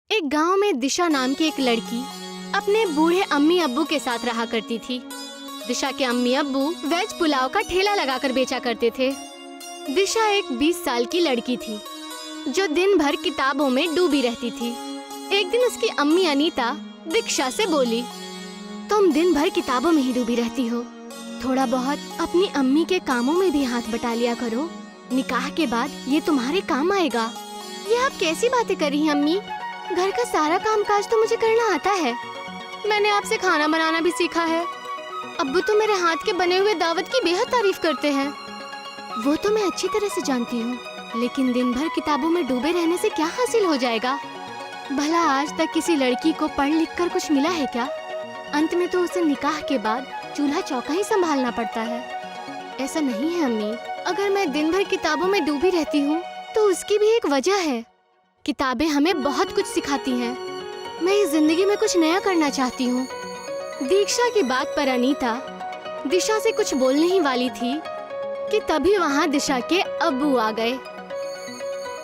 एक गांव में दिशा नाम की एक लड़की अपने बूढ़े अम्मी अब्बू के साथ रहा करती थी। दिशा के अम्मी अब्बू वेज पुलाव का ठेला लगाकर बेचा करते थे। दिशा एक 20 साल की लड़की थी जो दिन भर किताबों में डूबी रहती थी। एक दिन उसकी अम्मी अनीता दीक्षा से बोली, तुम दिन भर किताबों में ही डूबी रहती हो, थोड़ा बहुत अपनी अम्मी के कामों में भी हाथ बटा लिया करो, निकाह के बाद ये तुम्हारे काम आएगा। ये आप कैसी बातें कर रही हैं अम्मी? घर का सारा कामकाज तो मुझे करना आता है। मैंने आपसे खाना बनाना भी सीखा है। अब्बू तो मेरे हाथ के बने हुए दावत की बेहद तारीफ करते हैं। वो तो मैं अच्छी तरह से जानती हूँ, लेकिन दिन भर किताबों में डूबे रहने से क्या हासिल हो जाएगा? भला आज तक किसी लड़की को पढ़ लिख कर कुछ मिला है क्या? अंत में तो उसे निकाह के बाद चूल्हा चौका ही संभालना पड़ता है। ऐसा नहीं है अम्मी, अगर मैं दिन भर किताबों में डूबी रहती हूँ तो उसकी भी एक वजह है। किताबें हमें बहुत कुछ सिखाती हैं। मैं इस जिंदगी में कुछ नया करना चाहती हूँ। दीक्षा की बात पर अनीता दिशा से कुछ बोलने ही वाली थी कि तभी वहाँ दिशा के अब्बू आ गए।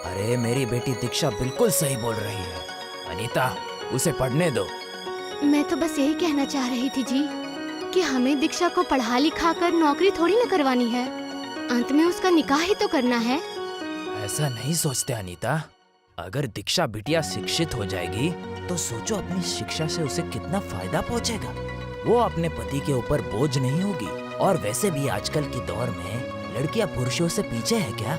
अरे मेरी बेटी दीक्षा बिल्कुल सही बोल रही है। अनीता, उसे पढ़ने दो। मैं तो बस यही कहना चाह रही थी जी कि हमें दीक्षा को पढ़ा लिखा कर नौकरी थोड़ी न करवानी है, अंत में उसका निकाह ही तो करना है। ऐसा नहीं सोचते अनीता। अगर दीक्षा बिटिया शिक्षित हो जाएगी तो सोचो अपनी शिक्षा से उसे कितना फायदा पहुंचेगा। वो अपने पति के ऊपर बोझ नहीं होगी। और वैसे भी आजकल के दौर में लड़कियां पुरुषों से पीछे है क्या?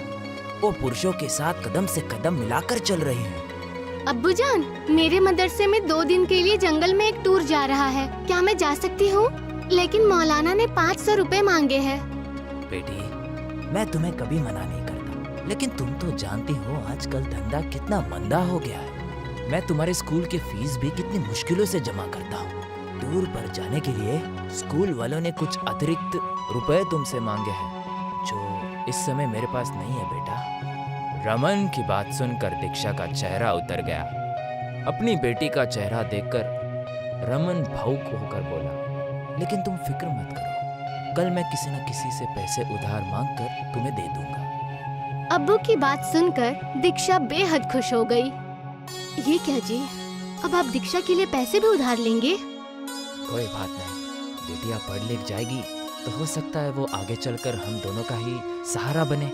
वो पुरुषों के साथ कदम से कदम मिलाकर चल रही हैं। अब्बू जान, मेरे मदरसे में 2 दिन के लिए जंगल में एक टूर जा रहा है, क्या मैं जा सकती हूँ? लेकिन मौलाना ने 500 रुपए मांगे हैं। बेटी, मैं तुम्हें कभी मना नहीं करता, लेकिन तुम तो जानती हो आजकल धंधा कितना मंदा हो गया है। मैं तुम्हारे स्कूल की फीस भी कितनी मुश्किलों से जमा करता हूँ। दूर पर जाने के लिए स्कूल वालों ने कुछ अतिरिक्त रुपए तुमसे मांगे हैं जो इस समय मेरे पास नहीं है बेटा। रमन की बात सुनकर दीक्षा का चेहरा उतर गया। अपनी बेटी का चेहरा देखकर रमन भावुक होकर बोला, लेकिन तुम फिक्र मत करो, कल मैं किसी न किसी से पैसे उधार मांगकर तुम्हें दे दूंगा। अब्बू की बात सुनकर दीक्षा बेहद खुश हो गई। ये क्या जी, अब आप दीक्षा के लिए पैसे भी उधार लेंगे? कोई बात नहीं, बेटिया पढ़ लिख जाएगी तो हो सकता है वो आगे चलकर हम दोनों का ही सहारा बने।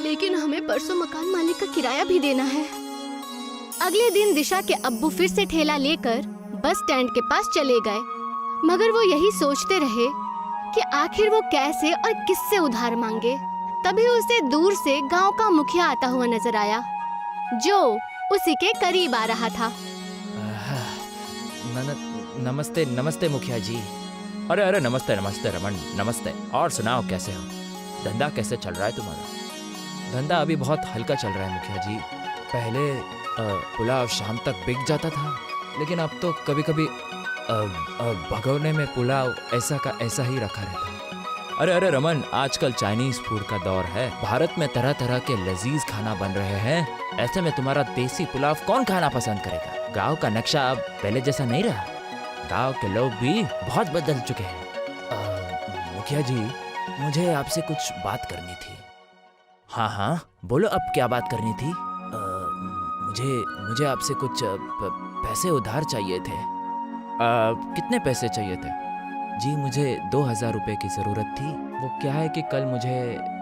लेकिन हमें परसों मकान मालिक का किराया भी देना है। अगले दिन दिशा के अब्बू फिर से ठेला लेकर बस स्टैंड के पास चले गए, मगर वो यही सोचते रहे कि आखिर वो कैसे और किससे उधार मांगे। तभी उसे दूर से गांव का मुखिया आता हुआ नजर आया, जो उसी के करीब आ रहा था। नमस्ते नमस्ते मुखिया जी। अरे अरे नमस्ते नमस्ते रमन, नमस्ते। और सुनाओ, कैसे हो? धंधा कैसे चल रहा है तुम्हारा? धंधा अभी बहुत हल्का चल रहा है मुखिया जी। पहले पुलाव शाम तक बिक जाता था, लेकिन अब तो कभी कभी भगोने में पुलाव ऐसा का ऐसा ही रखा रहता है। अरे अरे रमन, आजकल चाइनीज फूड का दौर है। भारत में तरह तरह के लजीज खाना बन रहे हैं। ऐसे में तुम्हारा देसी पुलाव कौन खाना पसंद करेगा? गांव का नक्शा अब पहले जैसा नहीं रहा। गांव के लोग भी बहुत बदल चुके हैं। मुखिया जी, मुझे आपसे कुछ बात करनी थी। हाँ हाँ बोलो, अब क्या बात करनी थी? मुझे आपसे कुछ पैसे उधार चाहिए थे। कितने पैसे चाहिए थे? जी मुझे 2000 रुपये की ज़रूरत थी। वो क्या है कि कल मुझे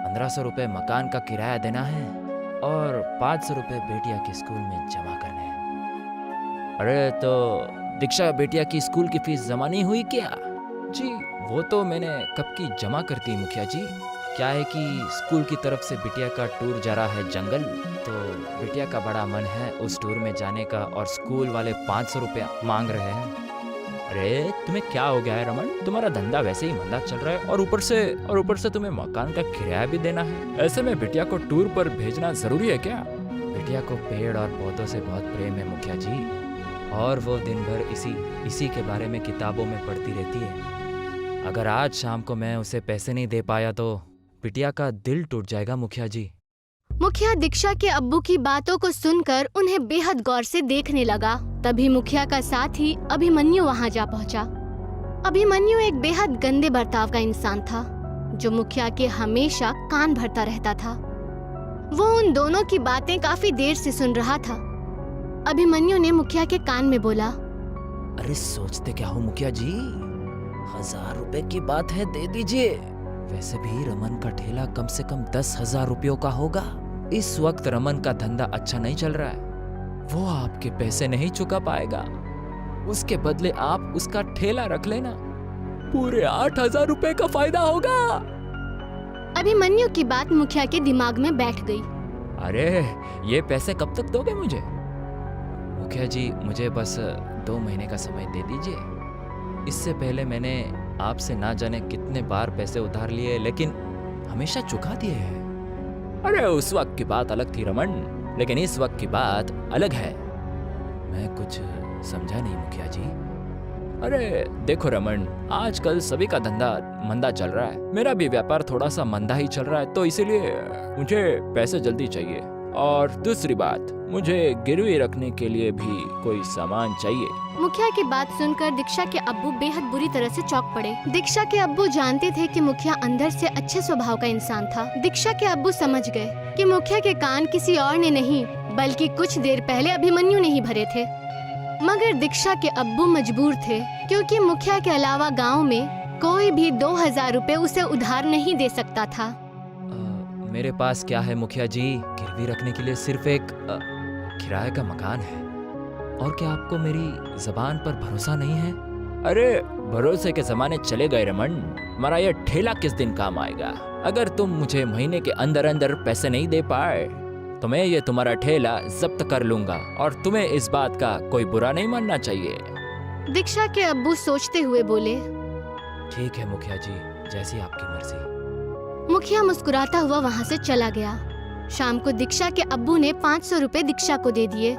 1500 रुपये मकान का किराया देना है और 500 रुपये बेटिया के स्कूल में जमा करने हैं। अरे तो दीक्षा बेटिया की स्कूल की फीस जमा नहीं हुई क्या? जी वो तो मैंने कब की जमा कर दी मुखिया जी। क्या है कि स्कूल की तरफ से बिटिया का टूर जा रहा है जंगल, तो बिटिया का बड़ा मन है उस टूर में जाने का, और स्कूल वाले 500 रुपया मांग रहे हैं। अरे तुम्हें क्या हो गया है रमन? तुम्हारा धंधा वैसे ही मंदा चल रहा है और ऊपर से तुम्हें मकान का किराया भी देना है। ऐसे में बिटिया को टूर पर भेजना जरूरी है क्या? बिटिया को पेड़ और पौधों से बहुत प्रेम है मुखिया जी, और वो दिन भर इसी के बारे में किताबों में पढ़ती रहती है। अगर आज शाम को मैं उसे पैसे नहीं दे पाया तो बिटिया का दिल टूट जाएगा मुखिया जी। मुखिया दीक्षा के अब्बू की बातों को सुनकर उन्हें बेहद गौर से देखने लगा। तभी मुखिया का साथी अभिमन्यु वहां जा पहुंचा। अभिमन्यु एक बेहद गंदे बर्ताव का इंसान था, जो मुखिया के हमेशा कान भरता रहता था। वो उन दोनों की बातें काफी देर से सुन रहा था। अभिमन्यु ने मुखिया के कान में बोला। अरे सोचते क्या हो मुखिया जी, 1000 रुपए की बात है, दे दीजिए। वैसे भी रमन का ठेला कम से कम 10,000 रुपयों का होगा। इस वक्त रमन का धंधा अच्छा नहीं चल रहा है, वो आपके पैसे नहीं चुका पाएगा। उसके बदले आप उसका ठेला रख लेना, पूरे 8,000 रुपए का फायदा होगा। अभिमन्यु की बात मुखिया के दिमाग में बैठ गई। अरे ये पैसे कब तक दोगे मुझे? मुखिया जी मुझे बस 2 महीने का समय दे दीजिए। इससे पहले मैंने आपसे ना जाने कितने बार पैसे उधार लिए, लेकिन हमेशा चुका दिए हैं। अरे उस वक्त की बात अलग थी रमन, लेकिन इस वक्त की बात अलग है। मैं कुछ समझा नहीं मुखिया जी। अरे देखो रमन, आजकल सभी का धंधा मंदा चल रहा है, मेरा भी व्यापार थोड़ा सा मंदा ही चल रहा है, तो इसीलिए मुझे पैसे जल्दी चाहिए। और दूसरी बात, मुझे गिरवी रखने के लिए भी कोई सामान चाहिए। मुखिया की बात सुनकर दीक्षा के अब्बू बेहद बुरी तरह से चौंक पड़े। दीक्षा के अब्बू जानते थे कि मुखिया अंदर से अच्छे स्वभाव का इंसान था। दीक्षा के अब्बू समझ गए कि मुखिया के कान किसी और ने नहीं, बल्कि कुछ देर पहले अभिमन्यु ने ही भरे थे। मगर दीक्षा के अब्बू मजबूर थे, क्योंकि मुखिया के अलावा गांव में कोई भी 2,000 रुपए उसे उधार नहीं दे सकता था। मेरे पास क्या है मुखिया जी, गिरवी रखने के लिए सिर्फ एक किराए का मकान है। और क्या आपको मेरी जबान पर भरोसा नहीं है? अरे भरोसे के जमाने चले गए रमन, हमारा ये ठेला किस दिन काम आएगा? अगर तुम मुझे महीने के अंदर अंदर पैसे नहीं दे पाए तो मैं ये तुम्हारा ठेला जब्त कर लूंगा, और तुम्हें इस बात का कोई बुरा नहीं मानना चाहिए। दीक्षा के अब्बू सोचते हुए बोले, ठीक है मुखिया जी, जैसी आपकी मर्जी। मुखिया मुस्कुराता हुआ वहाँ से चला गया। शाम को दीक्षा के अब्बू ने 500 रुपए दीक्षा को दे दिए।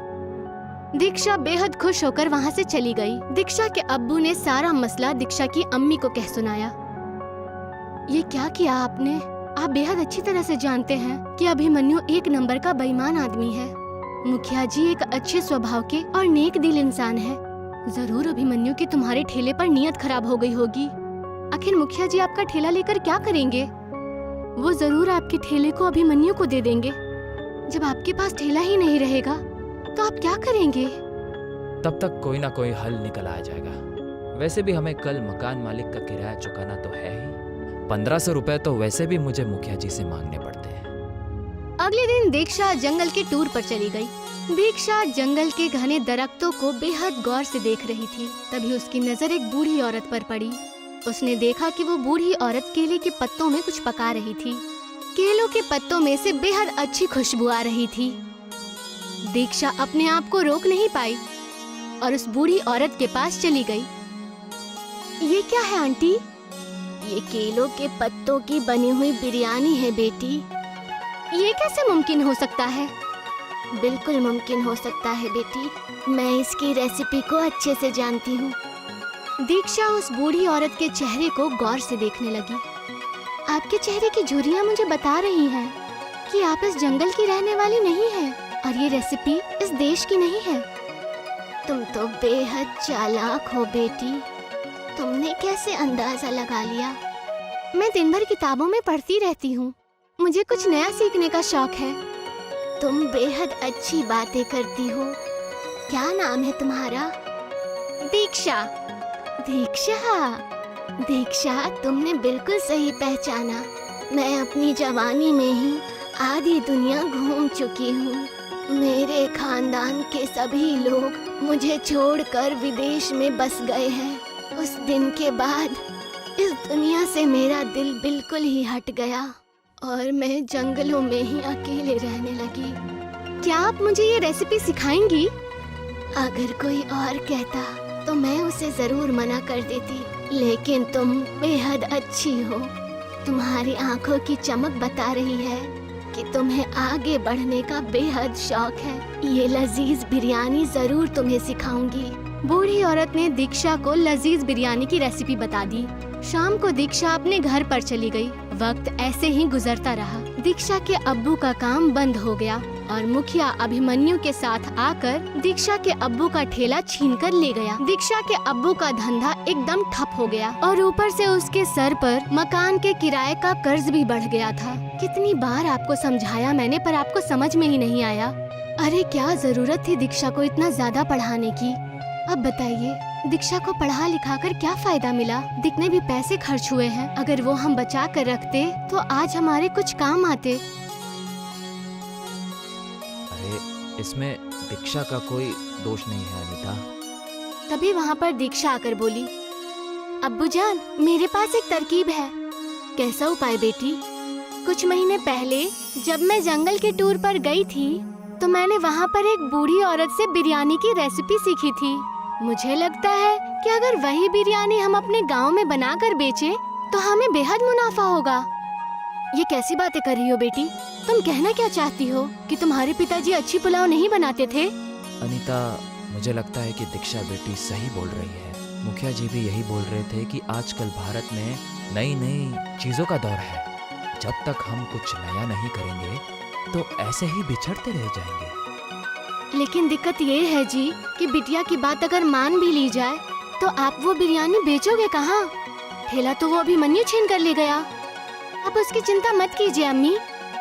दीक्षा बेहद खुश होकर वहाँ से चली गई। दीक्षा के अब्बू ने सारा मसला दीक्षा की अम्मी को कह सुनाया। ये क्या किया आपने? आप बेहद अच्छी तरह से जानते हैं कि अभिमन्यु एक नंबर का बेईमान आदमी है। मुखिया जी एक अच्छे स्वभाव के और नेक दिल इंसान है। जरूर अभिमन्यु की तुम्हारे ठेले पर नीयत खराब हो गई होगी। आखिर मुखिया जी आपका ठेला लेकर क्या करेंगे? वो जरूर आपके ठेले को अभिमन्यु को दे देंगे। जब आपके पास ठेला ही नहीं रहेगा तो आप क्या करेंगे? तब तक कोई ना कोई हल निकल आ जाएगा। वैसे भी हमें कल मकान मालिक का किराया चुकाना तो है ही। 1500 रुपए तो वैसे भी मुझे मुखिया जी से मांगने पड़ते हैं। अगले दिन दीक्षा जंगल के टूर पर चली गई। दीक्षा जंगल के घने दरख्तों को बेहद गौर से देख रही थी। तभी उसकी नजर एक बूढ़ी औरत पर पड़ी। उसने देखा कि वो बूढ़ी औरत केले के पत्तों में कुछ पका रही थी। केलों के पत्तों में से बेहद अच्छी खुशबू आ रही थी। दीक्षा अपने आप को रोक नहीं पाई और उस बूढ़ी औरत के पास चली गई। ये क्या है आंटी? ये केलों के पत्तों की बनी हुई बिरयानी है बेटी। ये कैसे मुमकिन हो सकता है? बिल्कुल मुमकिन हो सकता है बेटी, मैं इसकी रेसिपी को अच्छे से जानती हूँ। दीक्षा उस बूढ़ी औरत के चेहरे को गौर से देखने लगी। आपके चेहरे की झुर्रियाँ मुझे बता रही हैं कि आप इस जंगल की रहने वाली नहीं हैं और ये रेसिपी इस देश की नहीं है। तुम तो बेहद चालाक हो बेटी, तुमने कैसे अंदाजा लगा लिया? मैं दिन भर किताबों में पढ़ती रहती हूँ, मुझे कुछ नया सीखने का शौक है। तुम बेहद अच्छी बातें करती हो। क्या नाम है तुम्हारा? दीक्षा। दीक्षा, दीक्षा तुमने बिल्कुल सही पहचाना। मैं अपनी जवानी में ही आधी दुनिया घूम चुकी हूँ। मेरे खानदान के सभी लोग मुझे छोड़कर विदेश में बस गए हैं। उस दिन के बाद इस दुनिया से मेरा दिल बिल्कुल ही हट गया और मैं जंगलों में ही अकेले रहने लगी। क्या आप मुझे ये रेसिपी सिखाएंगी? अगर कोई और कहता तो मैं उसे जरूर मना कर देती, लेकिन तुम बेहद अच्छी हो। तुम्हारी आंखों की चमक बता रही है कि तुम्हें आगे बढ़ने का बेहद शौक है। ये लजीज बिरयानी जरूर तुम्हें सिखाऊंगी। बूढ़ी औरत ने दीक्षा को लजीज बिरयानी की रेसिपी बता दी। शाम को दीक्षा अपने घर पर चली गई। वक्त ऐसे ही गुजरता रहा। दीक्षा के अब्बू का काम बंद हो गया और मुखिया अभिमन्यु के साथ आकर दीक्षा के अब्बू का ठेला छीनकर ले गया। दीक्षा के अब्बू का धंधा एकदम ठप हो गया और ऊपर से उसके सर पर मकान के किराए का कर्ज भी बढ़ गया था। कितनी बार आपको समझाया मैंने, पर आपको समझ में ही नहीं आया। अरे क्या जरूरत थी दीक्षा को इतना ज्यादा पढ़ाने की। अब बताइए, दीक्षा को पढ़ा लिखा कर क्या फायदा मिला? कितने भी पैसे खर्च हुए हैं, अगर वो हम बचा कर रखते तो आज हमारे कुछ काम आते। अरे इसमें दीक्षा का कोई दोष नहीं है अनीता। तभी वहाँ पर दीक्षा आकर बोली, अब्बू जान, मेरे पास एक तरकीब है। कैसा उपाय बेटी? कुछ महीने पहले जब मैं जंगल के टूर पर गई थी तो मैंने वहाँ पर एक बूढ़ी औरत से बिरयानी की रेसिपी सीखी थी। मुझे लगता है कि अगर वही बिरयानी हम अपने गांव में बनाकर बेचें तो हमें बेहद मुनाफा होगा। ये कैसी बातें कर रही हो बेटी? तुम कहना क्या चाहती हो कि तुम्हारे पिताजी अच्छी पुलाव नहीं बनाते थे? अनीता, मुझे लगता है कि दीक्षा बेटी सही बोल रही है। मुखिया जी भी यही बोल रहे थे कि आजकल भारत में नई नई चीजों का दौर है। जब तक हम कुछ नया नहीं करेंगे तो ऐसे ही बिछड़ते रह जाएंगे। लेकिन दिक्कत ये है जी कि बिटिया की बात अगर मान भी ली जाए तो आप वो बिरयानी बेचोगे कहाँ? ठेला तो वो अभिमन्यु छीन कर ले गया। अब उसकी चिंता मत कीजिए अम्मी।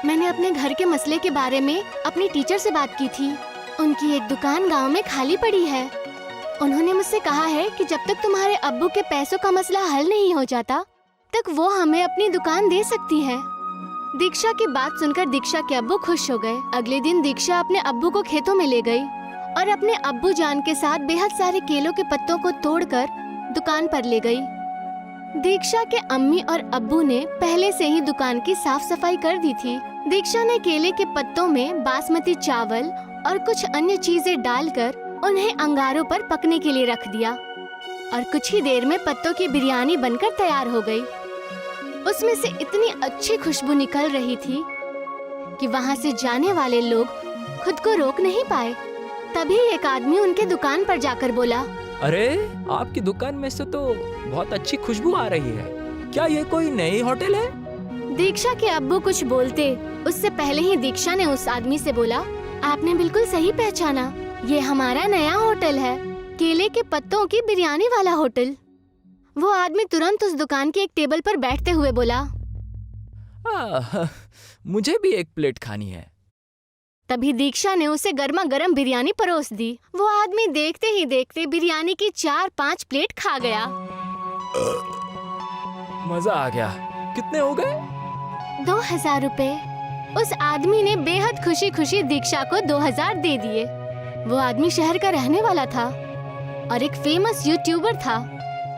मैंने अपने घर के मसले के बारे में अपनी टीचर से बात की थी। उनकी एक दुकान गांव में खाली पड़ी है। उन्होंने मुझसे कहा है कि जब तक तुम्हारे अब्बू के पैसों का मसला हल नहीं हो जाता तक वो हमें अपनी दुकान दे सकती है। दीक्षा की बात सुनकर दीक्षा के अब्बू खुश हो गए। अगले दिन दीक्षा अपने अब्बू को खेतों में ले गई और अपने अब्बू जान के साथ बेहद सारे केलों के पत्तों को तोड़कर दुकान पर ले गई। दीक्षा के अम्मी और अब्बू ने पहले से ही दुकान की साफ सफाई कर दी थी। दीक्षा ने केले के पत्तों में बासमती चावल और कुछ अन्य चीजें डालकर उन्हें अंगारों पर पकने के लिए रख दिया और कुछ ही देर में पत्तों की बिरयानी बनकर तैयार हो गई। उसमें से इतनी अच्छी खुशबू निकल रही थी कि वहाँ से जाने वाले लोग खुद को रोक नहीं पाए। तभी एक आदमी उनके दुकान पर जाकर बोला, अरे आपकी दुकान में से तो बहुत अच्छी खुशबू आ रही है। क्या ये कोई नई होटल है? दीक्षा के अब्बू कुछ बोलते उससे पहले ही दीक्षा ने उस आदमी से बोला, आपने बिल्कुल सही पहचाना, ये हमारा नया होटल है, केले के पत्तों की बिरयानी वाला होटल। वो आदमी तुरंत उस दुकान की एक टेबल पर बैठते हुए बोला, मुझे भी एक प्लेट खानी है। तभी दीक्षा ने उसे गर्मा गर्म बिरयानी परोस दी। वो आदमी देखते ही देखते बिरयानी की 4-5 प्लेट खा गया। मजा आ गया। कितने हो गए? 2000 रुपए। उस आदमी ने बेहद खुशी खुशी दीक्षा को 2000 दे दिए। वो आदमी शहर का रहने वाला था और एक फेमस यूट्यूबर था।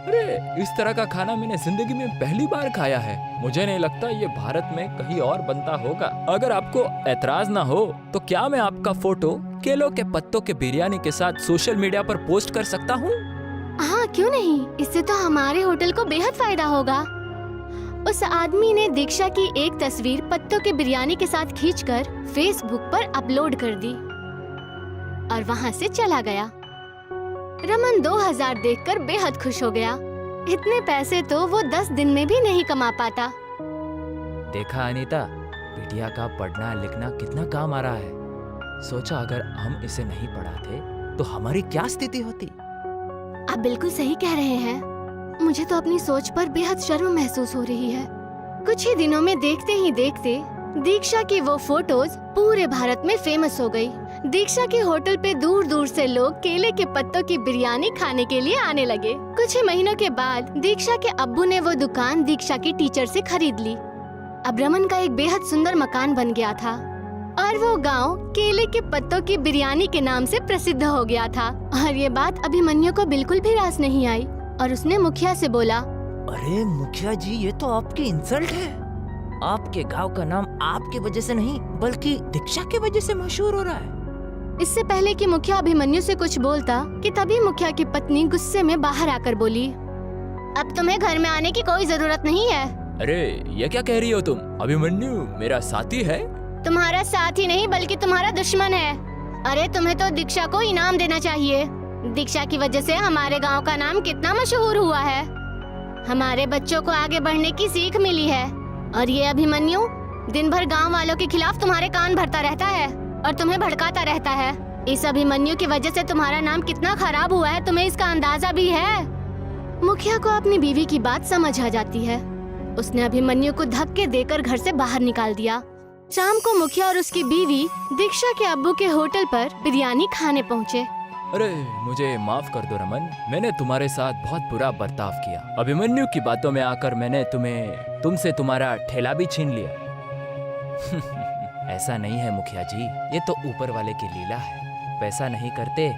अरे इस तरह का खाना मैंने जिंदगी में पहली बार खाया है। मुझे नहीं लगता ये भारत में कहीं और बनता होगा। अगर आपको एतराज ना हो तो क्या मैं आपका फोटो केलों के पत्तों के बिरयानी के साथ सोशल मीडिया पर पोस्ट कर सकता हूँ? हाँ क्यों नहीं, इससे तो हमारे होटल को बेहद फायदा होगा। उस आदमी ने दीक्षा की एक तस्वीर पत्तों के बिरयानी के साथ खींचकर फेसबुक पर अपलोड कर दी और वहाँ से चला गया। रमन 2000 देखकर बेहद खुश हो गया। इतने पैसे तो वो 10 दिन में भी नहीं कमा पाता। देखा अनीता, बिटिया का पढ़ना लिखना कितना काम आ रहा है। सोचा अगर हम इसे नहीं पढ़ाते तो हमारी क्या स्थिति होती। आप बिल्कुल सही कह रहे हैं। मुझे तो अपनी सोच पर बेहद शर्म महसूस हो रही है। कुछ ही दिनों में देखते ही देखते दीक्षा की वो फोटोज पूरे भारत में फेमस हो गई। दीक्षा के होटल पे दूर दूर से लोग केले के पत्तों की बिरयानी खाने के लिए आने लगे। कुछ ही महीनों के बाद दीक्षा के अब्बू ने वो दुकान दीक्षा की टीचर से खरीद ली। अब रमन का एक बेहद सुंदर मकान बन गया था और वो गांव केले के पत्तों की बिरयानी के नाम से प्रसिद्ध हो गया था। और ये बात अभिमन्यु को बिल्कुल भी रास नहीं आई और उसने मुखिया से बोला, अरे मुखिया जी, ये तो आपकी इंसल्ट है। आपके गांव का नाम आपकी वजह से नहीं बल्कि दीक्षा की वजह से मशहूर हो रहा है। इससे पहले कि मुखिया अभिमन्यु से कुछ बोलता कि तभी मुखिया की पत्नी गुस्से में बाहर आकर बोली, अब तुम्हें घर में आने की कोई जरूरत नहीं है। अरे ये क्या कह रही हो तुम? अभिमन्यु मेरा साथी है। तुम्हारा साथी नहीं बल्कि तुम्हारा दुश्मन है। अरे तुम्हें तो दीक्षा को इनाम देना चाहिए। दीक्षा की वजह से हमारे गांव का नाम कितना मशहूर हुआ है। हमारे बच्चों को आगे बढ़ने की सीख मिली है और ये अभिमन्यु दिन भर गांव वालों के खिलाफ तुम्हारे कान भरता रहता है और तुम्हें भड़काता रहता है। इस अभिमन्यु की वजह से तुम्हारा नाम कितना खराब हुआ है, तुम्हें इसका अंदाजा भी है। मुखिया को अपनी बीवी की बात समझ आ जाती है। उसने अभिमन्यु को धक्के देकर घर से बाहर निकाल दिया शाम को मुखिया और उसकी बीवी दीक्षा के अब्बू के होटल पर बिरयानी खाने पहुँचे। अरे मुझे माफ कर दो रमन, मैंने तुम्हारे साथ बहुत बुरा बर्ताव किया। अभिमन्यु की बातों में आकर मैंने तुमसे तुम्हारा ठेला भी छीन लिया। ऐसा नहीं है मुखिया जी, ये तो ऊपर वाले की लीला है। पैसा नहीं करते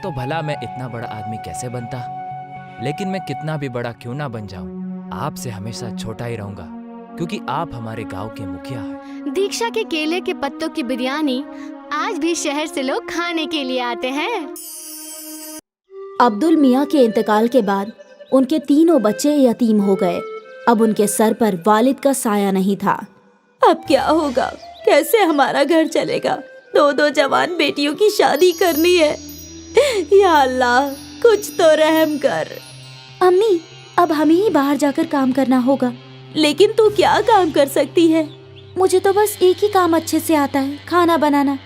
तो भला मैं इतना बड़ा आदमी कैसे बनता। लेकिन मैं कितना भी बड़ा क्यों ना बन जाऊं, आपसे हमेशा छोटा ही रहूंगा, क्योंकि आप हमारे गांव के मुखिया हैं। दीक्षा के केले के पत्तों की बिरयानी आज भी शहर से लोग खाने के लिए आते हैं। अब्दुल मियाँ के इंतकाल के बाद उनके तीनों बच्चे यतीम हो गए। अब उनके सर पर वालिद का साया नहीं था। अब क्या होगा, कैसे हमारा घर चलेगा? दो जवान बेटियों की शादी करनी है। या अल्लाह, कुछ तो रहम कर। अम्मी, अब हमें ही बाहर जाकर काम करना होगा। लेकिन तू क्या काम कर सकती है? मुझे तो बस एक ही काम अच्छे से आता है, खाना बनाना।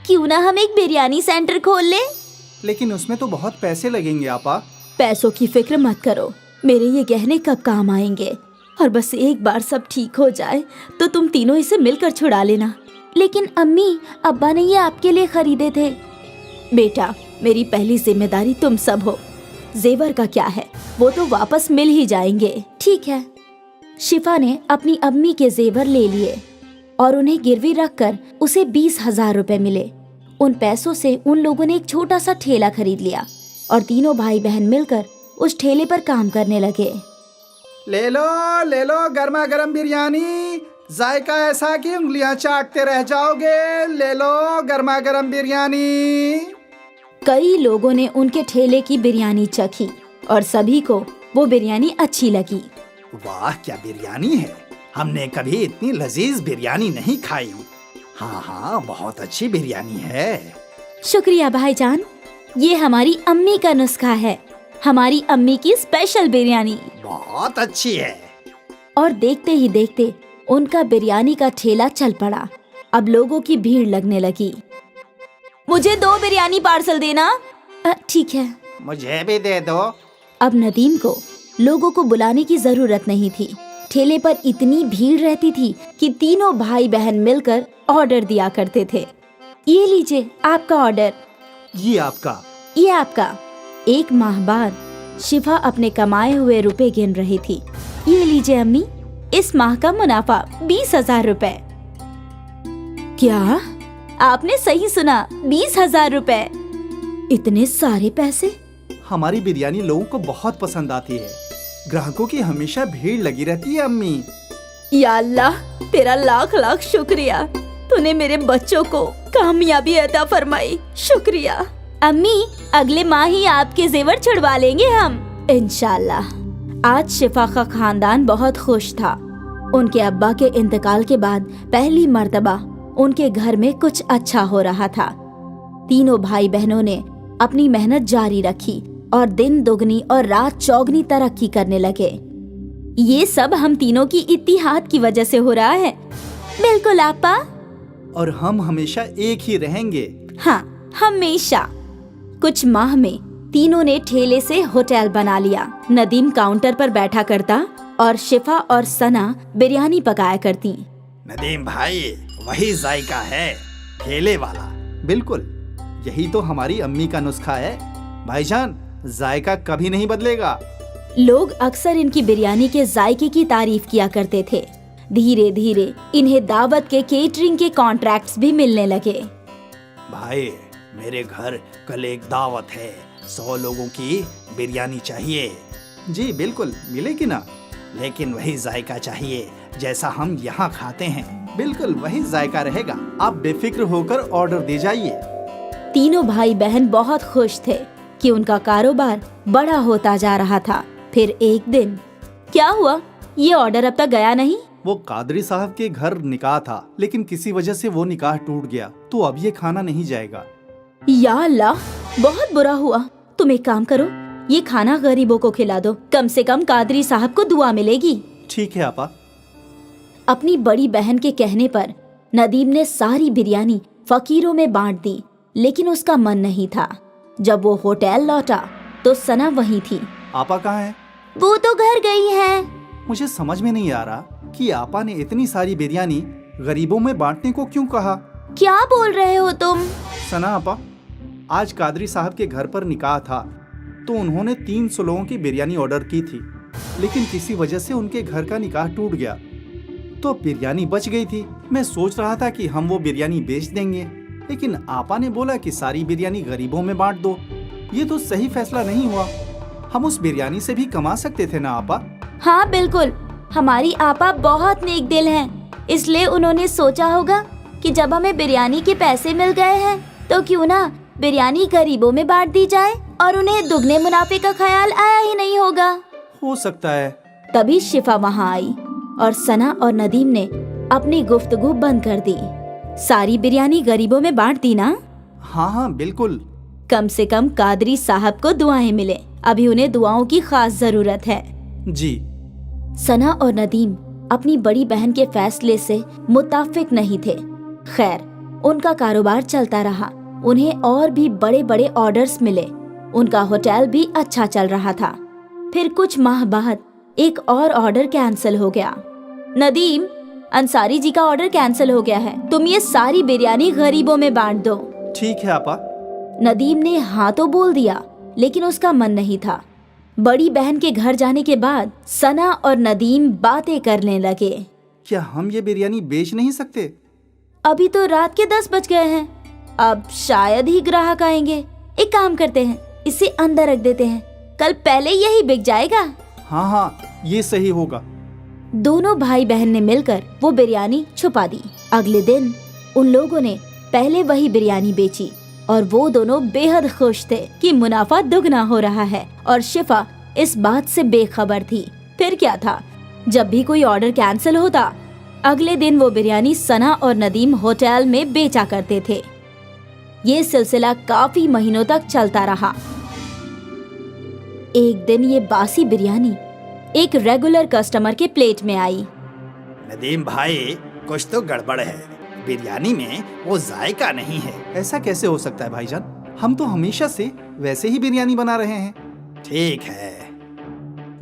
क्यों ना हम एक बिरयानी सेंटर खोल ले? लेकिन उसमें तो बहुत पैसे लगेंगे आपा। पैसों की फिक्र मत करो, मेरे ये गहने कब काम आएंगे। और बस एक बार सब ठीक हो जाए तो तुम तीनों इसे मिलकर छुड़ा लेना। लेकिन अम्मी, अब्बा ने ये आपके लिए खरीदे थे। बेटा, मेरी पहली जिम्मेदारी तुम सब हो। जेवर का क्या है, वो तो वापस मिल ही जाएंगे। ठीक है। शिफा ने अपनी अम्मी के जेवर ले लिए और उन्हें गिरवी रखकर उसे 20,000 रुपए मिले। उन पैसों से उन लोगों ने एक छोटा सा ठेला खरीद लिया और तीनों भाई बहन मिलकर उस ठेले पर काम करने लगे। ले लो गर्मा गर्म बिरयानी, जायका ऐसा कि उंगलियां चाटते रह जाओगे। ले लो गर्मा गर्म बिरयानी। कई लोगों ने उनके ठेले की बिरयानी चखी और सभी को वो बिरयानी अच्छी लगी। वाह, क्या बिरयानी है! हमने कभी इतनी लजीज बिरयानी नहीं खाई। हाँ, बहुत अच्छी बिरयानी है। शुक्रिया भाईजान, ये हमारी अम्मी का नुस्खा है। हमारी अम्मी की स्पेशल बिरयानी बहुत अच्छी है। और देखते ही देखते उनका बिरयानी का ठेला चल पड़ा। अब लोगों की भीड़ लगने लगी। मुझे 2 बिरयानी पार्सल देना। ठीक है। मुझे भी दे दो। अब नदीम को लोगों को बुलाने की जरूरत नहीं थी। ठेले पर इतनी भीड़ रहती थी कि तीनों भाई बहन मिलकर ऑर्डर दिया करते थे। ये लीजिए आपका ऑर्डर। ये आपका। ये आपका। 1 माह बाद शिफा अपने कमाए हुए रुपए गिन रही थी। ये लीजिए अम्मी, इस माह का मुनाफा 20,000 रुपए। क्या? आपने सही सुना, 20,000 रुपए। इतने सारे पैसे? हमारी बिरयानी लोगों को बहुत पसंद आती है। ग्राहकों की हमेशा भीड़ लगी रहती है अम्मी। या अल्लाह, तेरा लाख लाख शुक्रिया। तूने मेरे बच्चों को कामयाबी अता फरमाई। शुक्रिया अम्मी, अगले माह ही आपके जेवर छुड़वा लेंगे हम, इंशाल्लाह। आज शिफा का खानदान बहुत खुश था। उनके अब्बा के इंतकाल के बाद पहली मर्तबा उनके घर में कुछ अच्छा हो रहा था। तीनों भाई बहनों ने अपनी मेहनत जारी रखी और दिन दुगनी और रात चौगनी तरक्की करने लगे। ये सब हम तीनों की इत्तिहाद की वजह से हो रहा है। बिल्कुल आपा। और हम हमेशा एक ही रहेंगे। हाँ, हमेशा। कुछ माह में तीनों ने ठेले से होटल बना लिया। नदीम काउंटर पर बैठा करता और शिफा और सना बिरयानी पकाया करती। नदीम भाई, वही जायका है, ठेले वाला। बिल्कुल, यही तो हमारी अम्मी का नुस्खा है। भाईजान, जायका कभी नहीं बदलेगा। लोग अक्सर इनकी बिरयानी के जायके की तारीफ किया करते थे। धीरे धीरे इन्हें दावत के केटरिंग के कॉन्ट्रैक्ट्स भी मिलने लगे। भाई, मेरे घर कल एक दावत है, 100 लोगों की बिरयानी चाहिए। जी बिल्कुल, मिलेगी ना, लेकिन वही जायका चाहिए जैसा हम यहाँ खाते हैं। बिल्कुल वही जायका रहेगा। आप बेफिक्र होकर ऑर्डर दे जाइए। तीनों भाई बहन बहुत खुश थे कि उनका कारोबार बड़ा होता जा रहा था। फिर एक दिन क्या हुआ, ये ऑर्डर अब तक गया नहीं। वो कादरी साहब के घर निकाह था, लेकिन किसी वजह से वो निकाह टूट गया, तो अब ये खाना नहीं जाएगा। या अल्लाह, बहुत बुरा हुआ। तुम एक काम करो, ये खाना गरीबों को खिला दो, कम से कम कादरी साहब को दुआ मिलेगी। ठीक है आपा। अपनी बड़ी बहन के कहने पर नदीम ने सारी बिरयानी फकीरों में बांट दी, लेकिन उसका मन नहीं था। जब वो होटल लौटा तो सना वहीं थी। आपा कहाँ है? वो तो घर गई है। मुझे समझ में नहीं आ रहा कि आपा ने इतनी सारी बिरयानी गरीबों में बांटने को क्यों कहा? क्या बोल रहे हो तुम? सना आपा, आज कादरी साहब के घर पर निकाह था तो उन्होंने 300 लोगों की बिरयानी ऑर्डर की थी, लेकिन किसी वजह से उनके घर का निकाह टूट गया तो बिरयानी बच गई थी। मैं सोच रहा था कि हम वो बिरयानी बेच देंगे, लेकिन आपा ने बोला कि सारी बिरयानी गरीबों में बांट दो। ये तो सही फैसला नहीं हुआ। हम उस बिरयानी से भी कमा सकते थे ना आपा? हाँ बिल्कुल, हमारी आपा बहुत नेक दिल हैं, इसलिए उन्होंने सोचा होगा कि जब हमें बिरयानी के पैसे मिल गए हैं तो क्यों ना बिरयानी गरीबों में बांट दी जाए, और उन्हें दुगने मुनाफे का ख्याल आया ही नहीं होगा। हो सकता है। तभी शिफा वहाँ आई और सना और नदीम ने अपनी गुफ्तगू बंद कर दी। सारी बिरयानी गरीबों में बांट दी ना? हाँ हाँ बिल्कुल। कम से कम कादरी साहब को दुआएं मिले, अभी उन्हें दुआओं की खास जरूरत है। जी। सना और नदीम अपनी बड़ी बहन के फैसले से मुत्ताफिक नहीं थे। खैर, उनका कारोबार चलता रहा, उन्हें और भी बड़े बड़े ऑर्डर्स मिले, उनका होटल भी अच्छा चल रहा था। फिर कुछ माह बाद एक और ऑर्डर कैंसिल हो गया। नदीम, अंसारी जी का ऑर्डर कैंसिल हो गया है, तुम ये सारी बिरयानी गरीबों में बांट दो। ठीक है आपा। नदीम ने हाँ तो बोल दिया, लेकिन उसका मन नहीं था। बड़ी बहन के घर जाने के बाद सना और नदीम बातें करने लगे। क्या हम ये बिरयानी बेच नहीं सकते? अभी तो रात के 10 बज गए हैं, अब शायद ही ग्राहक आएंगे। एक काम करते हैं, इसे अंदर रख देते हैं, कल पहले यही बिक जाएगा। हाँ हाँ, ये सही होगा। दोनों भाई बहन ने मिलकर वो बिरयानी छुपा दी। अगले दिन उन लोगों ने पहले वही बिरयानी बेची और वो दोनों बेहद खुश थे कि मुनाफा दुगना हो रहा है, और शिफा इस बात से बेखबर थी। फिर क्या था, जब भी कोई ऑर्डर कैंसिल होता, अगले दिन वो बिरयानी सना और नदीम होटल में बेचा करते थे। ये सिलसिला काफी महीनों तक चलता रहा। एक दिन ये बासी बिरयानी एक रेगुलर कस्टमर के प्लेट में आई। नदीम भाई, कुछ तो गड़बड़ है, बिरयानी में वो जायका नहीं है। ऐसा कैसे हो सकता है भाईजान? हम तो हमेशा से वैसे ही बिरयानी बना रहे हैं। ठीक है।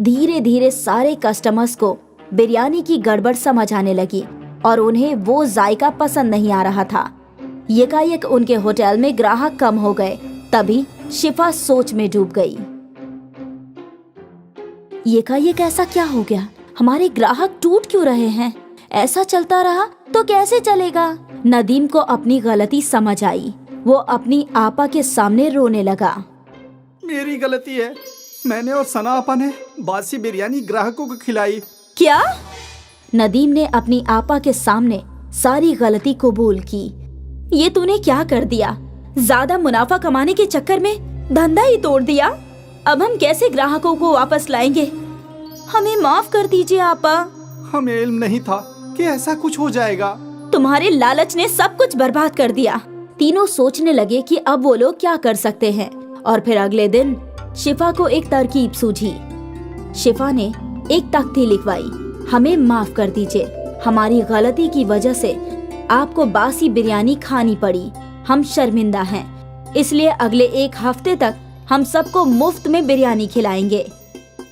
धीरे धीरे सारे कस्टमर्स को बिरयानी की गड़बड़ समझ आने लगी और उन्हें वो जायका पसंद नहीं आ रहा था। यकायक उनके होटल में ग्राहक कम हो गए। तभी शिफा सोच में डूब गई। यकायक ऐसा क्या हो गया? हमारे ग्राहक टूट क्यों रहे हैं? ऐसा चलता रहा तो कैसे चलेगा? नदीम को अपनी गलती समझ आई। वो अपनी आपा के सामने रोने लगा। मेरी गलती है, मैंने और सना आपा ने बासी बिरयानी ग्राहकों को खिलाई। क्या? नदीम ने अपनी आपा के सामने सारी गलती कबूल की। ये तूने क्या कर दिया? ज्यादा मुनाफा कमाने के चक्कर में धंधा ही तोड़ दिया। अब हम कैसे ग्राहकों को वापस लाएंगे? हमें माफ कर दीजिए आपा। हमें इल्म नहीं था कि ऐसा कुछ हो जाएगा। तुम्हारे लालच ने सब कुछ बर्बाद कर दिया। तीनों सोचने लगे कि अब वो लोग क्या कर सकते हैं, और फिर अगले दिन शिफा को एक तरकीब सूझी। शिफा ने एक तख्ती लिखवाई, हमें माफ कर दीजिए, हमारी गलती की वजह से आपको बासी बिरयानी खानी पड़ी, हम शर्मिंदा हैं, इसलिए अगले 1 हफ्ते तक हम सबको मुफ्त में बिरयानी खिलाएंगे।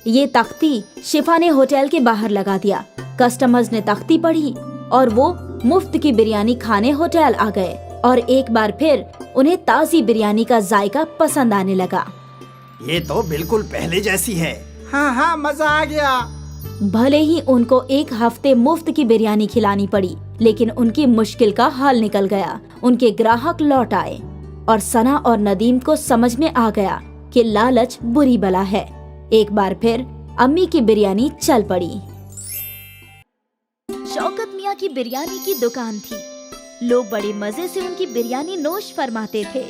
ये तख्ती शिफा ने होटल के बाहर लगा दिया। कस्टमर्स ने तख्ती पढ़ी और वो मुफ्त की बिरयानी खाने होटल आ गए, और एक बार फिर उन्हें ताज़ी बिरयानी का जायका पसंद आने लगा। ये तो बिल्कुल पहले जैसी है। हाँ हाँ, मजा आ गया। भले ही उनको 1 हफ्ते मुफ्त की बिरयानी खिलानी पड़ी, लेकिन उनकी मुश्किल का हल निकल गया। उनके ग्राहक लौट आए और सना और नदीम को समझ में आ गया कि लालच बुरी बला है। एक बार फिर अम्मी की बिरयानी चल पड़ी। शौकत मियाँ की बिरयानी की दुकान थी। लोग बड़े मजे से उनकी बिरयानी नोश फरमाते थे।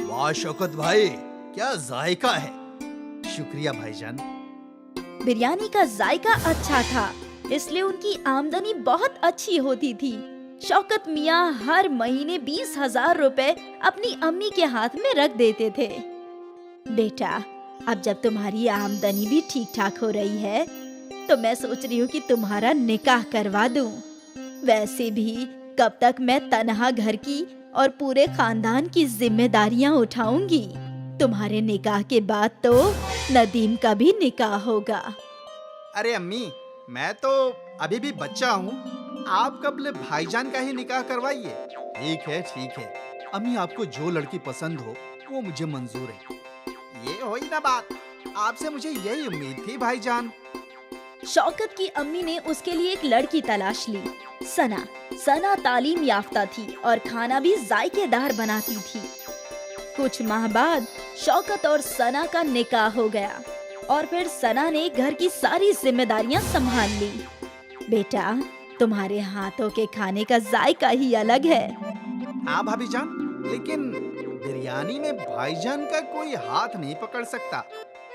वाह शौकत भाई, क्या जायका है। शुक्रिया भाईजान। बिरयानी का जायका अच्छा था, इसलिए उनकी आमदनी बहुत अच्छी होती थी। शौकत मियाँ हर महीने 20,000 रुपए अपनी अम्मी के हाथ में रख देते थे। बेटा, अब जब तुम्हारी आमदनी भी ठीक ठाक हो रही है, तो मैं सोच रही हूँ कि तुम्हारा निकाह करवा दूं। वैसे भी कब तक मैं तन्हा घर की और पूरे खानदान की जिम्मेदारियाँ उठाऊंगी। तुम्हारे निकाह के बाद तो नदीम का भी निकाह होगा। अरे अम्मी, मैं तो अभी भी बच्चा हूँ, आप कबले भाईजान का ही निकाह करवाइए। ठीक है ठीक है, अम्मी आपको जो लड़की पसंद हो वो मुझे मंजूर है। ये हुई ना बात, आपसे मुझे यही उम्मीद थी भाईजान। शौकत की अम्मी ने उसके लिए एक लड़की तलाश ली। सना तालीम याफ्ता थी और खाना भी जायकेदार बनाती थी। कुछ माह बाद शौकत और सना का निकाह हो गया और फिर सना ने घर की सारी जिम्मेदारियां संभाल ली। बेटा, तुम्हारे हाथों के खाने का जायका ही अलग है। हाँ भाभी जान, लेकिन बिरयानी में भाईजान का कोई हाथ नहीं पकड़ सकता।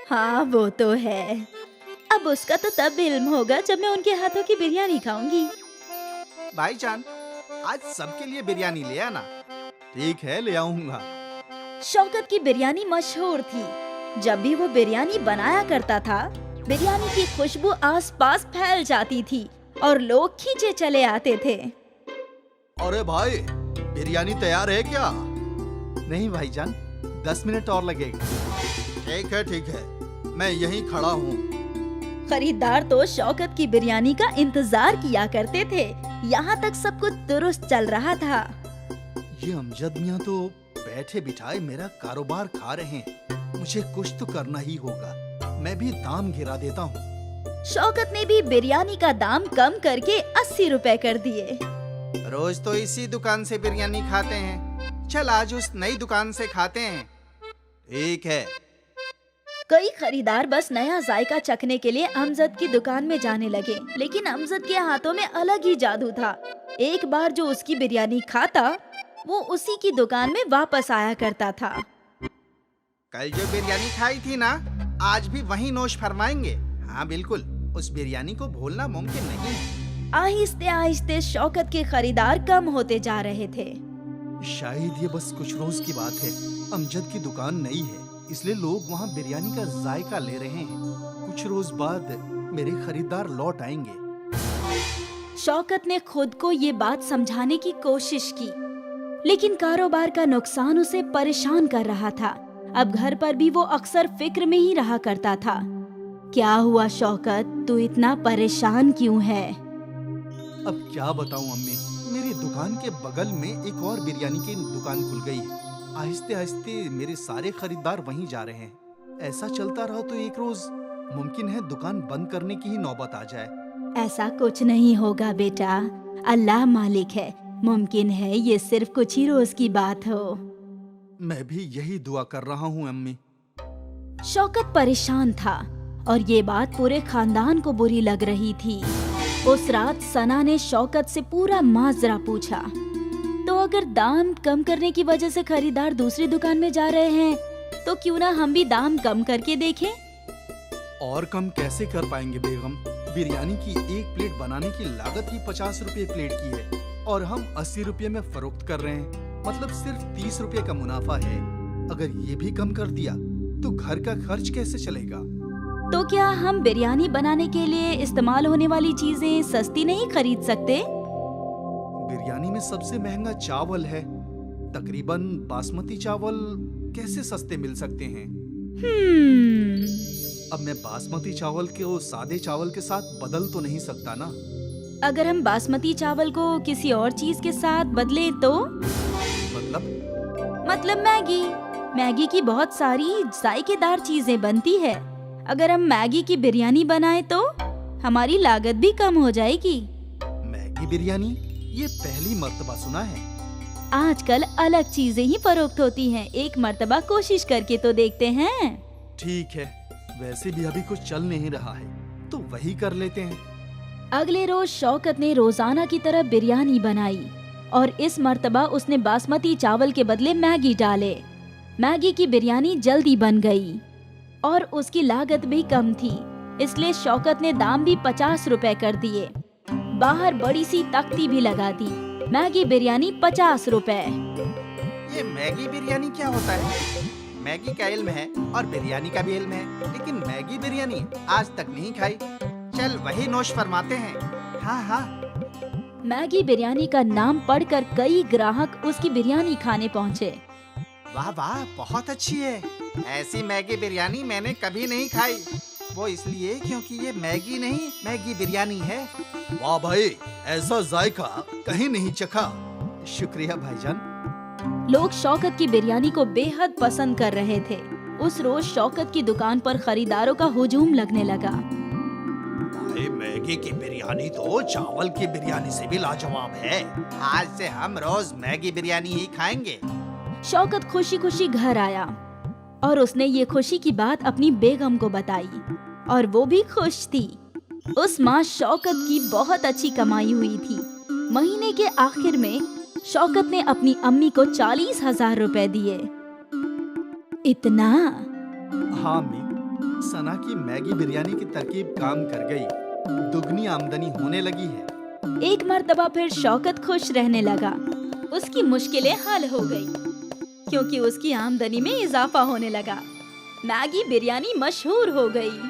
हाँ वो तो है। अब उसका तो तब इल्म होगा जब मैं उनके हाथों की बिरयानी खाऊंगी। भाईजान, आज सबके लिए बिरयानी ले आना। ठीक है, ले आऊंगा। शौकत की बिरयानी मशहूर थी। जब भी वो बिरयानी बनाया करता था, बिरयानी की खुशबू आसपास फैल जाती थी और लोग खींचे चले आते थे। अरे भाई, बिरयानी तैयार है क्या? नहीं भाईजान, 10 मिनट और लगेगा। ठीक है, मैं यहीं खड़ा हूँ। खरीदार तो शौकत की बिरयानी का इंतजार किया करते थे। यहाँ तक सब कुछ दुरुस्त चल रहा था। ये अमजद मियाँ तो बैठे बिठाए मेरा कारोबार खा रहे हैं। मुझे कुछ तो करना ही होगा। मैं भी दाम गिरा देता हूँ। शौकत ने भी बिरयानी का दाम कम करके 80 रुपए कर दिए। रोज तो इसी दुकान से बिरयानी खाते हैं, चल आज उस नई दुकान से खाते हैं। ठीक है। कई खरीदार बस नया जायका चखने के लिए अमजद की दुकान में जाने लगे, लेकिन अमजद के हाथों में अलग ही जादू था। एक बार जो उसकी बिरयानी खाता, वो उसी की दुकान में वापस आया करता था। कल जो बिरयानी खाई थी ना, आज भी वही नोश फरमाएंगे। हाँ बिल्कुल, उस बिरयानी को भूलना मुमकिन नहीं है। आहिस्ते आहिस्ते शौकत के खरीदार कम होते जा रहे थे। शायद ये बस कुछ रोज की बात है। अमजद की दुकान नई है, इसलिए लोग वहाँ बिरयानी का जायका ले रहे हैं। कुछ रोज बाद मेरे खरीदार लौट आएंगे। शौकत ने खुद को ये बात समझाने की कोशिश की, लेकिन कारोबार का नुकसान उसे परेशान कर रहा था। अब घर पर भी वो अक्सर फिक्र में ही रहा करता था। क्या हुआ शौकत, तू इतना परेशान क्यों है? अब क्या बताऊं अम्मी, मेरी दुकान के बगल में एक और बिरयानी की दुकान खुल गई है। आहिस्ते आहिस्ते मेरे सारे खरीदार वहीं जा रहे हैं। ऐसा चलता रहा तो एक रोज मुमकिन है दुकान बंद करने की ही नौबत आ जाए। ऐसा कुछ नहीं होगा बेटा, अल्लाह मालिक है। मुमकिन है ये सिर्फ कुछ ही रोज की बात हो। मैं भी यही दुआ कर रहा हूँ अम्मी। शौकत परेशान था और ये बात पूरे खानदान को बुरी लग रही थी। उस रात सना ने शौकत से पूरा माजरा पूछा। तो अगर दाम कम करने की वजह से खरीदार दूसरी दुकान में जा रहे हैं, तो क्यों ना हम भी दाम कम करके देखें? और कम कैसे कर पाएंगे बेगम? बिरयानी की एक प्लेट बनाने की लागत ही 50 रुपए प्लेट की है और हम 80 रुपए में फरोख्त कर रहे हैं। मतलब सिर्फ 30 रुपए का मुनाफा है। अगर ये भी कम कर दिया तो घर का खर्च कैसे चलेगा? तो क्या हम बिरयानी बनाने के लिए इस्तेमाल होने वाली चीजें सस्ती नहीं खरीद सकते? बिरयानी में सबसे महंगा चावल है। तकरीबन बासमती चावल कैसे सस्ते मिल सकते हैं? अब मैं बासमती चावल को सादे चावल के साथ बदल तो नहीं सकता ना। अगर हम बासमती चावल को किसी और चीज के साथ बदलें तो? मतलब मैगी की बहुत सारी जायकेदार चीजें बनती है। अगर हम मैगी की बिरयानी बनाएं तो हमारी लागत भी कम हो जाएगी। मैगी बिरयानी, ये पहली मर्तबा सुना है। आजकल अलग चीजें ही फरोख्त होती हैं। एक मर्तबा कोशिश करके तो देखते हैं। ठीक है, वैसे भी अभी कुछ चल नहीं रहा है तो वही कर लेते हैं। अगले रोज शौकत ने रोजाना की तरह बिरयानी बनाई और इस मर्तबा उसने बासमती चावल के बदले मैगी डाले। मैगी की बिरयानी जल्दी बन गई और उसकी लागत भी कम थी, इसलिए शौकत ने दाम भी 50 रुपए कर दिए। बाहर बड़ी सी तख्ती भी लगा दी, मैगी बिरयानी 50 रुपए। ये मैगी बिरयानी क्या होता है? मैगी का इल्म है और बिरयानी का भी इल्म है, लेकिन मैगी बिरयानी आज तक नहीं खाई। चल वही नोश फरमाते हैं। हाँ। मैगी बिरयानी का नाम पढ़कर कई ग्राहक उसकी बिरयानी खाने पहुँचे। वाह, बहुत अच्छी है। ऐसी मैगी बिरयानी मैंने कभी नहीं खाई। वो इसलिए क्योंकि ये मैगी नहीं, मैगी बिरयानी है। वाह भाई, ऐसा जायका कहीं नहीं चखा। शुक्रिया भाईजान। लोग शौकत की बिरयानी को बेहद पसंद कर रहे थे। उस रोज शौकत की दुकान पर खरीदारों का हुजूम लगने लगा। भाई, मैगी की बिरयानी तो चावल की बिरयानी से भी लाजवाब है। आज से हम रोज मैगी बिरयानी ही खाएंगे। शौकत खुशी खुशी घर आया और उसने ये खुशी की बात अपनी बेगम को बताई और वो भी खुश थी। उस माँ शौकत की बहुत अच्छी कमाई हुई थी। महीने के आखिर में शौकत ने अपनी अम्मी को 40,000 रुपए दिए। इतना? हाँ अम्मी, सना की मैगी बिरयानी की तरकीब काम कर गई। दुगनी आमदनी होने लगी है। एक मर्तबा फिर शौकत खुश रहने लगा। उसकी मुश्किलें हल हो गई क्योंकि उसकी आमदनी में इजाफा होने लगा। मैगी बिरयानी मशहूर हो गई।